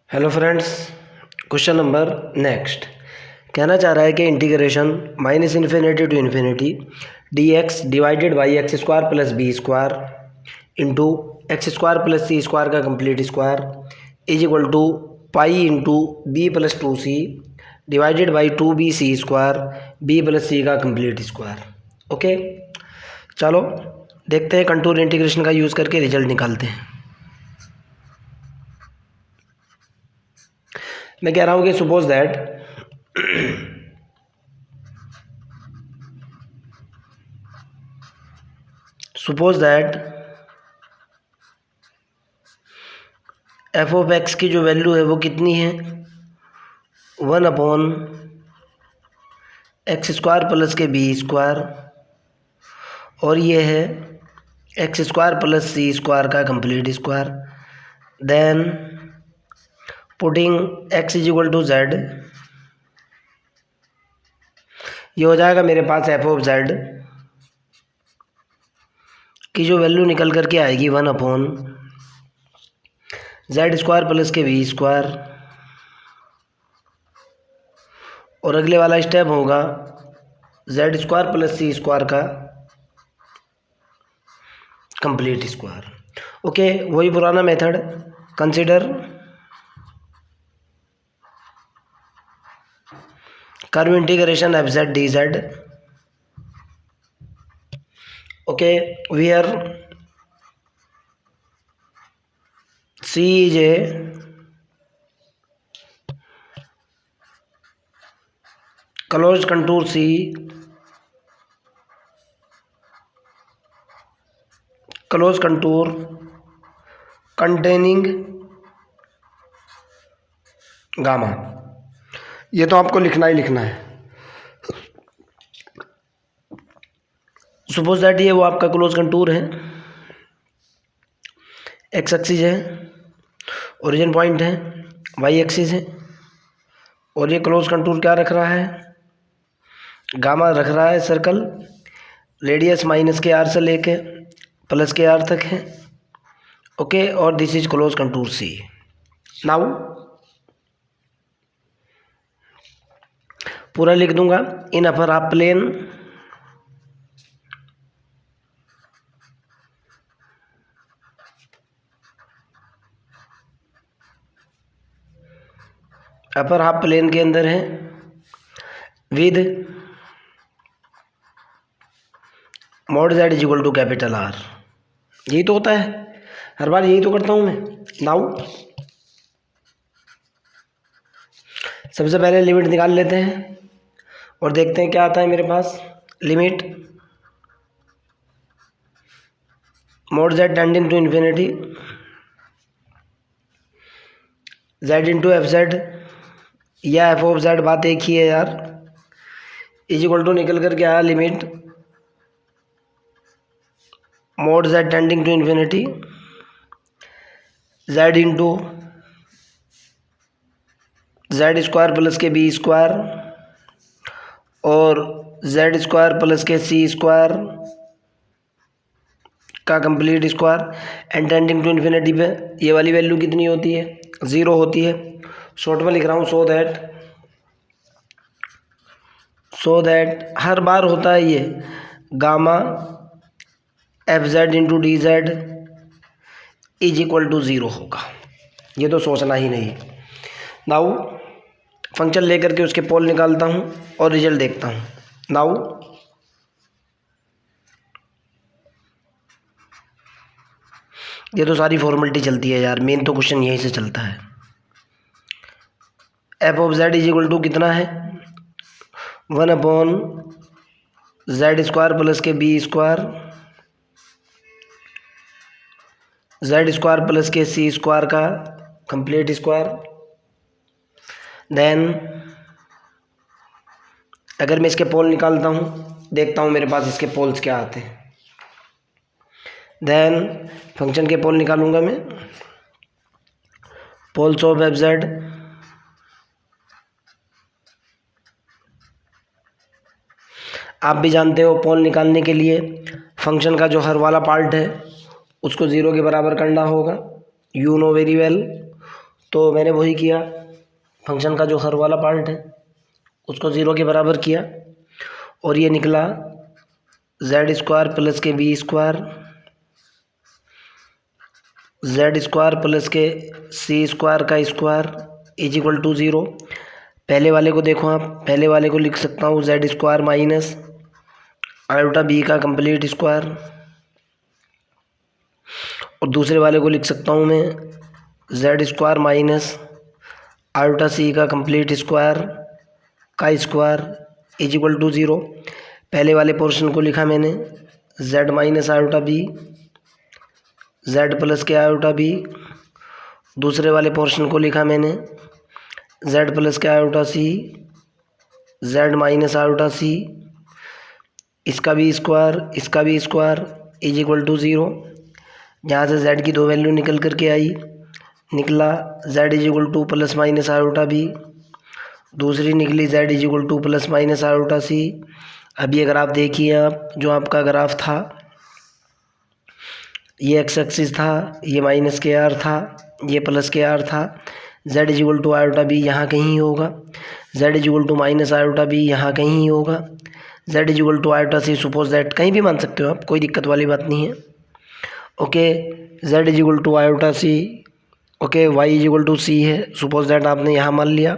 Hello friends, question number next कहना चाह रहा है कि integration minus infinity to infinity d x divided by x square plus b square into x square plus C square का complete square is equal to pi into b plus two c divided by two b c square b plus c का complete square. Okay, चलो देखते हैं, contour integration का use करके result निकालते हैं। मैं कह रहा हूँ कि suppose that F of x की जो वैल्यू है वो कितनी है, 1/x² प्लस के बी स्क्वायर, और ये है x² प्लस सी स्क्वायर का complete square. Then putting x is equal to Z, ये हो जाएगा मेरे पास एफ ऑफ जेड की जो वैल्यू निकल करके आएगी 1/z² प्लस के बी स्क्वायर, और अगले वाला स्टेप होगा z² प्लस सी स्क्वायर का कंप्लीट स्क्वायर। ओके, वही पुराना method, consider curve integration F Z D Z. Okay, where C is a closed contour C closed contour containing gamma. ये तो आपको लिखना ही लिखना है। सपोज दैट ये वो आपका क्लोज कंटूर है, एक्स एक्सिस है, ओरिजिन पॉइंट है, वाई एक्सिस है, और ये क्लोज कंटूर क्या रख रहा है, गामा रख रहा है सर्कल, रेडियस माइनस के आर से लेके प्लस के आर तक है। ओके, और this is close contour c. Now पूरा लिख दूंगा, in upper half plane upper half plane के अंदर है with mod z is equal to capital R. यही तो होता है, हर बार यही तो करता हूँ मैं। नाउ सबसे पहले लिमिट निकाल लेते हैं और देखते हैं क्या आता है मेरे पास। Limit mod Z tending to infinity Z into f z या एफ ऑफ जेड, बात एक ही है यार, इज इक्वल टू निकल कर क्या आया, limit mod Z tending to infinity Z into Z square plus के बी स्क्वायर और जेड स्क्वायर प्लस के सी स्क्वायर का complete square and tending to infinity पे ये वाली वैल्यू कितनी होती है, 0 होती है। शॉर्ट में लिख रहा हूँ, सो दैट हर बार होता है ये gamma F Z into D Z is equal to 0 होगा। ये तो सोचना ही नहीं। नाउ फंक्शन लेकर के उसके पोल निकालता हूँ और रिजल्ट देखता हूँ। नाउ ये तो सारी फॉर्मेलिटी चलती है यार, मेन तो क्वेश्चन यहीं से चलता है। F of Z is equal to कितना है, 1/z² प्लस के बी स्क्वायर z² प्लस के सी स्क्वायर का कंप्लीट स्क्वायर। देन अगर मैं इसके पोल निकालता हूँ, देखता हूँ मेरे पास इसके पोल्स क्या आते हैं। देन फंक्शन के पोल निकालूंगा मैं, पोल्स ऑफ एफ जेड आप भी जानते हो, पोल निकालने के लिए फंक्शन का जो हर वाला पार्ट है उसको 0 के बराबर करना होगा, यू नो वेरी वेल। तो मैंने वही किया, फंक्शन का जो हर वाला पार्ट है उसको 0 के बराबर किया और ये निकला जेड स्क्वायर प्लस के B square, Z square plus के सी स्क्वायर का स्क्वायर इज इक्वल टू 0। पहले वाले को देखो आप, पहले वाले को लिख सकता हूँ Z square minus iota B का कंप्लीट स्क्वायर, और दूसरे वाले को लिख सकता हूँ मैं जेड स्क्वायर माइनस आयोटा सी का कंप्लीट स्क्वायर का स्क्वायर इज इक्वल टू 0। पहले वाले पोर्शन को लिखा मैंने Z minus iota B, Z plus के आयोटा बी। दूसरे वाले पोर्शन को लिखा मैंने जेड प्लस के iota C, Z minus iota C, इसका भी स्क्वायर इज इक्वल टू 0। जहाँ से जेड की 2 वैल्यू निकल करके आई, निकला z is equal to plus minus iota b, दूसरी निकली z is equal to plus minus iota c. अभी अगर आप देखिए, आप जो आपका ग्राफ था ये एक्स एक्सिस था, ये माइनस के आर था, ये प्लस के आर था। Z is equal to iota B यहाँ कहीं होगा, Z is equal to minus iota B यहाँ कहीं होगा, Z is equal to iota C, suppose that कहीं भी मान सकते हो आप, कोई दिक्कत वाली बात नहीं है। Okay, z is equal to iota c, okay, y is equal to c है, सपोज दैट आपने यहाँ मान लिया।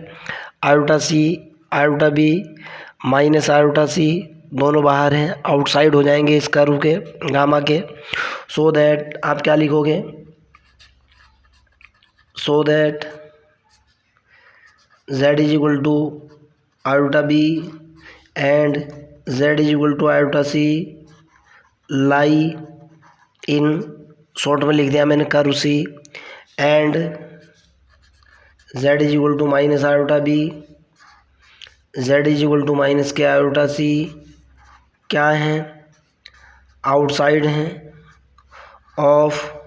Iota c iota b minus iota c दोनों बाहर हैं, आउटसाइड हो जाएंगे इस कर्व के, गामा के। सो दैट आप क्या लिखोगे, so that z is equal to iota B and z is equal to iota C lie in, short में लिख दिया मैंने curve C, and z is equal to minus iota B, z is equal to minus के iota C क्या हैं, outside हैं of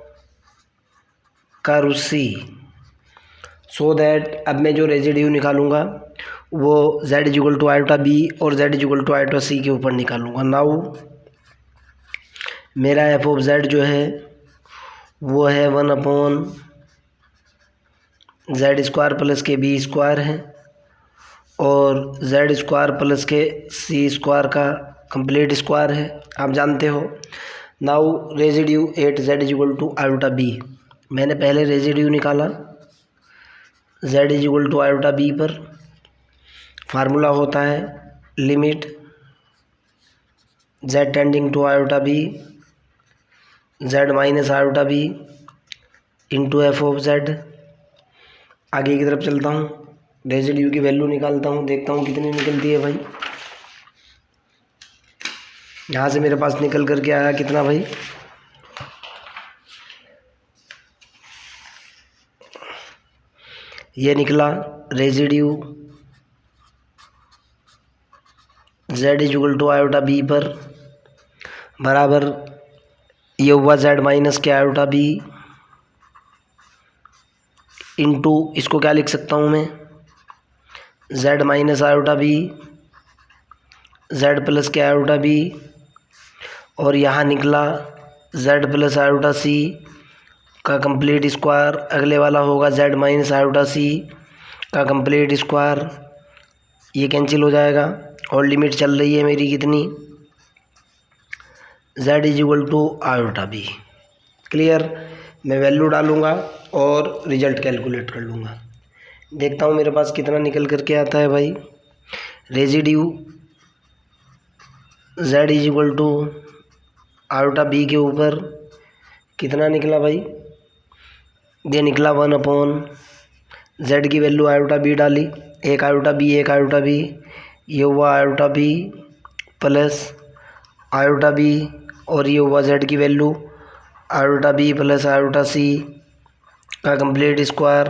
curve C. So that अब मैं जो रेजिड्यू निकालूंगा वो z is equal to iota B और z is equal to iota c के ऊपर निकालूंगा। नाउ मेरा एफ ऑफ z जो है वो है 1/z स्क्वायर प्लस के बी स्क्वायर है और z स्क्वायर प्लस के सी स्क्वायर का कंप्लीट स्क्वायर है, आप जानते हो। Now residue at z is equal to iota B, मैंने पहले रेजिड्यू निकाला z is equal to iota B पर। फार्मूला होता है limit z tending to iota B z minus iota B into F of z। आगे की तरफ चलता हूँ, रेजिड्यू की वैल्यू निकालता हूँ, देखता हूँ कितनी निकलती है भाई। यहाँ से मेरे पास निकल करके आया कितना भाई, ये निकला residue z is equal to iota B पर बराबर ये हुआ z माइनस के आयोटा बी इंटू, इसको क्या लिख सकता हूँ मैं, z minus iota B, z plus के आयोटा बी, और यहाँ निकला z प्लस आयोटा सी का कंप्लीट स्क्वायर, अगले वाला होगा z माइनस आयोटा सी का कंप्लीट स्क्वायर, ये कैंसिल हो जाएगा और लिमिट चल रही है मेरी कितनी, z is equal to iota B. Clear, मैं वैल्यू डालूँगा और रिजल्ट कैलकुलेट कर लूँगा। देखता हूँ मेरे पास कितना निकल करके आता है भाई। Residue z is equal to iota B के ऊपर कितना निकला भाई, ये निकला 1/z की वैल्यू आयोटा बी डाली, एक आयोटा बी एक आयोटा बी, ये हुआ iota b plus iota B, और ये हुआ z की value iota b plus iota सी का कंप्लीट स्क्वायर,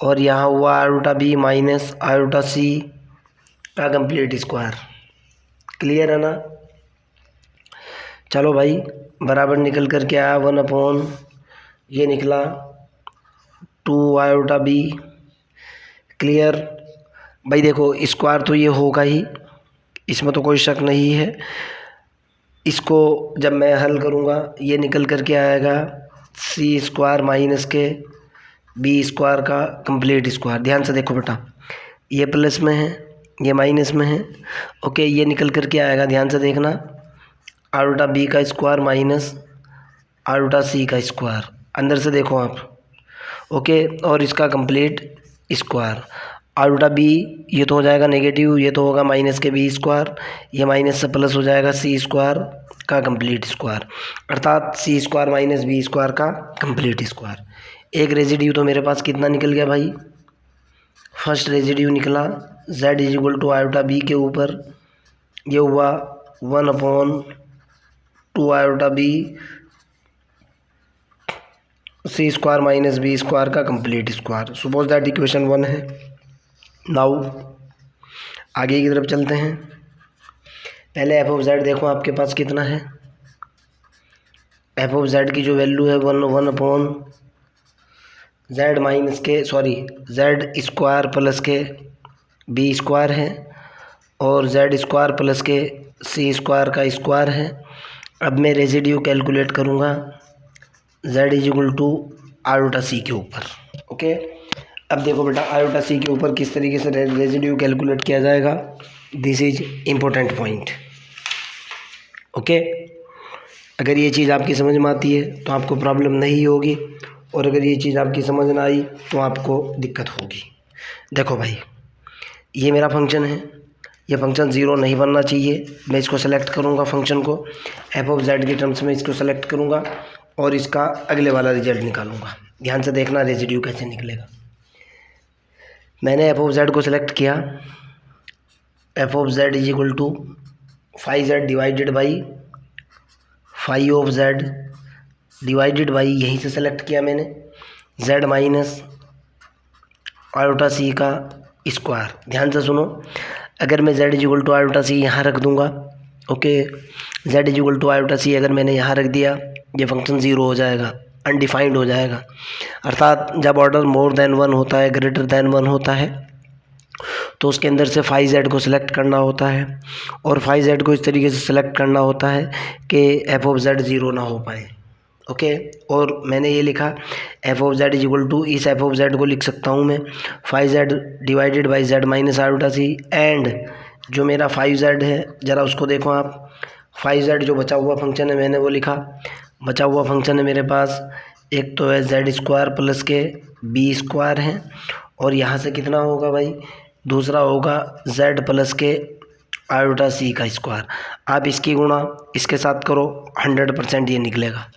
और यहाँ हुआ आयोटा बी माइनस आयोटा सी का कंप्लीट स्क्वायर। क्लियर है ना। चलो भाई, बराबर निकल कर के आया 1/, ये निकला 2 आयोटा बी। क्लियर भाई, देखो स्क्वायर तो ये होगा ही, इसमें तो कोई शक नहीं है। इसको जब मैं हल करूँगा ये निकल कर के आएगा सी स्क्वायर माइनस के बी स्क्वायर का कंप्लीट स्क्वायर। ध्यान से देखो बेटा, ये प्लस में है, ये माइनस में है। ओके, ये निकल कर के आएगा, ध्यान से देखना, आर उल्टा बी का स्क्वायर माइनस आर उल्टा सी का स्क्वायर। अंदर से देखो आप। ओके, और इसका कंप्लीट स्क्वायर। आर उल्टा बी, ये तो हो जाएगा नेगेटिव, ये तो होगा माइनस के बी स्क्वायर, ये माइनस से प्लस हो जाएगा सी स्क्वायर का कंप्लीट स्क्वायर, अर्थात c square minus b square का कंप्लीट स्क्वायर। एक रेजिड्यू तो मेरे पास कितना निकल गया भाई, फर्स्ट रेजिड्यू निकला z is equal to iota B के ऊपर, ये हुआ 1/2 iota b c square minus b square का complete square. Suppose that equation 1 है। नाउ आगे की तरफ चलते हैं। पहले एफ ऑफ जेड देखो आपके पास कितना है। एफ ऑफ जेड की जो वैल्यू है 1/z माइनस के जेड स्क्वायर प्लस के बी स्क्वायर है और जेड स्क्वायर प्लस के सी स्क्वायर का स्क्वायर है। अब मैं रेजिड्यू कैलकुलेट करूँगा z is equal to iota c के ऊपर। ओके, अब देखो बेटा आयोटा सी के ऊपर किस तरीके से रेजिड्यू कैलकुलेट किया जाएगा, this is important point. Okay, अगर ये चीज़ आपकी समझ में आती है तो आपको प्रॉब्लम नहीं होगी, और अगर ये चीज़ आपकी समझ ना आई तो आपको दिक्कत होगी। देखो भाई, ये मेरा फंक्शन है, ये फंक्शन ज़ीरो नहीं बनना चाहिए। मैं इसको सेलेक्ट करूँगा, फंक्शन को एफ ऑफ जेड के टर्म्स में इसको सेलेक्ट करूँगा और इसका अगले वाला रिजल्ट निकालूंगा। ध्यान से देखना रेजिड्यू कैसे निकलेगा। मैंने एफ ऑफ जेड को सिलेक्ट किया, F of Z is equal to 5z divided by 5 of Z divided by, यहीं से सेलेक्ट किया मैंने, z माइनस आयोटा सी का स्क्वायर। ध्यान से सुनो, अगर मैं z is equal to iota c यहाँ रख दूँगा, okay, z is equal to iota c अगर मैंने यहाँ रख दिया, ये फंक्शन ज़ीरो हो जाएगा, अनडिफाइंड हो जाएगा। अर्थात जब ऑर्डर मोर देन 1 होता है, ग्रेटर देन 1 होता है, तो उसके अंदर से 5z को सिलेक्ट करना होता है, और 5z को इस तरीके से सिलेक्ट करना होता है कि एफ ऑफ जेड ज़ीरो ना हो पाए। ओके, और मैंने ये लिखा F of Z is equal to, इस एफ ऑफ जेड को लिख सकता हूँ मैं 5z divided by z minus iota C, and जो मेरा 5z है ज़रा उसको देखो आप, 5z जो बचा हुआ फंक्शन है मैंने वो लिखा। बचा हुआ फंक्शन है मेरे पास, एक तो है जेड स्क्वायर प्लस के बी स्क्वायर है, और यहाँ से कितना होगा भाई, दूसरा होगा जेड प्लस के आयोटा सी का स्क्वायर। आप इसकी गुणा इसके साथ करो, 100% ये निकलेगा।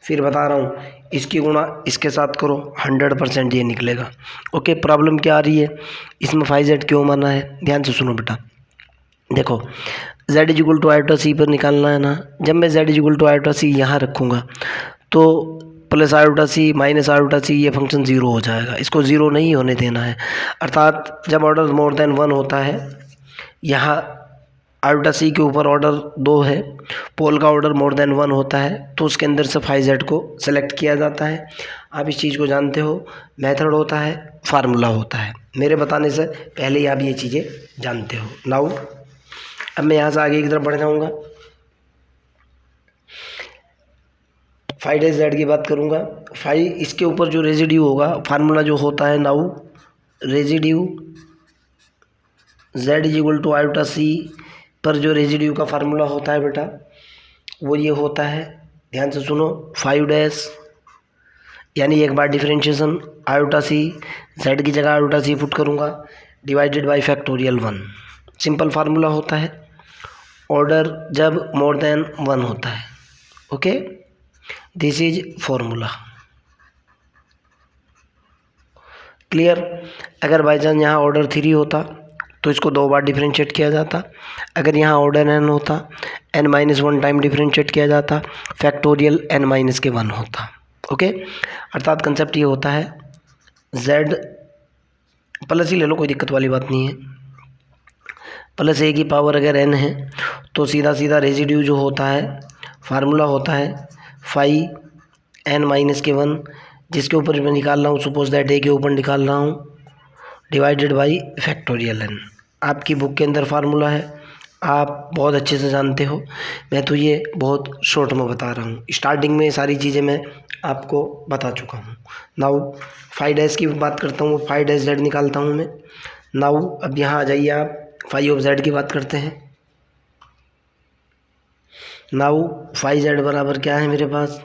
फिर बता रहा हूँ, इसकी गुणा इसके साथ करो, 100% ये निकलेगा। ओके, प्रॉब्लम क्या आ रही है, इसमें 5z क्यों माना है, ध्यान से सुनो बेटा। देखो z is equal to iota c पर निकालना है ना, जब मैं z is equal to iota c यहाँ रखूँगा तो plus iota c minus iota c ये फंक्शन ज़ीरो हो जाएगा, इसको ज़ीरो नहीं होने देना है। अर्थात जब ऑर्डर मोर देन 1 होता है, यहाँ आयोटा सी के ऊपर ऑर्डर 2 है, पोल का ऑर्डर मोर देन 1 होता है, तो उसके अंदर से 5z को सेलेक्ट किया जाता है। आप इस चीज़ को जानते हो, मेथड होता है, फार्मूला होता है, मेरे बताने से पहले ही आप ये चीज़ें जानते हो। नाउ अब मैं यहाँ से आगे की तरफ बढ़ जाऊँगा, 5z की बात करूँगा। 5 इसके ऊपर जो रेजिड्यू होगा, फार्मूला जो होता है, now residue z is equal to iota c पर जो रेजिड्यू का फार्मूला होता है बेटा, वो ये होता है, ध्यान से सुनो, 5 यानी एक बार डिफरेंशिएशन आयोटा सी, z की जगह आयोटा सी पुट करूँगा, divided by factorial 1। Simple formula होता है, ऑर्डर जब मोर देन 1 होता है। Okay, this is formula, clear. अगर बाई चांस यहाँ ऑर्डर 3 होता तो इसको 2 बार डिफरेंशिएट किया जाता, अगर यहाँ ऑर्डर n होता n-1 टाइम डिफरेंशिएट किया जाता, फैक्टोरियल n-1 होता। ओके, अर्थात कंसेप्ट ये होता है, z प्लस ही ले लो, कोई दिक्कत वाली बात नहीं है, प्लस a की पावर अगर n है तो सीधा सीधा रेजिड्यू जो होता है, फार्मूला होता है 5n-1, जिसके ऊपर मैं निकाल रहा हूँ, सपोज दैट a के ऊपर निकाल रहा हूँ, डिवाइडेड बाई फैक्टोरियल n। आपकी बुक के अंदर फार्मूला है, आप बहुत अच्छे से जानते हो, मैं तो ये बहुत शॉर्ट में बता रहा हूँ। स्टार्टिंग में सारी चीज़ें मैं आपको बता चुका हूँ। नाउ फाइव डैश की बात करता हूँ, फाइव डैश जेड निकालता हूँ मैं। नाउ अब यहाँ आ जाइए आप, फाइव ऑफ जेड की बात करते हैं। नाउ फाइव जेड बराबर क्या है मेरे पास,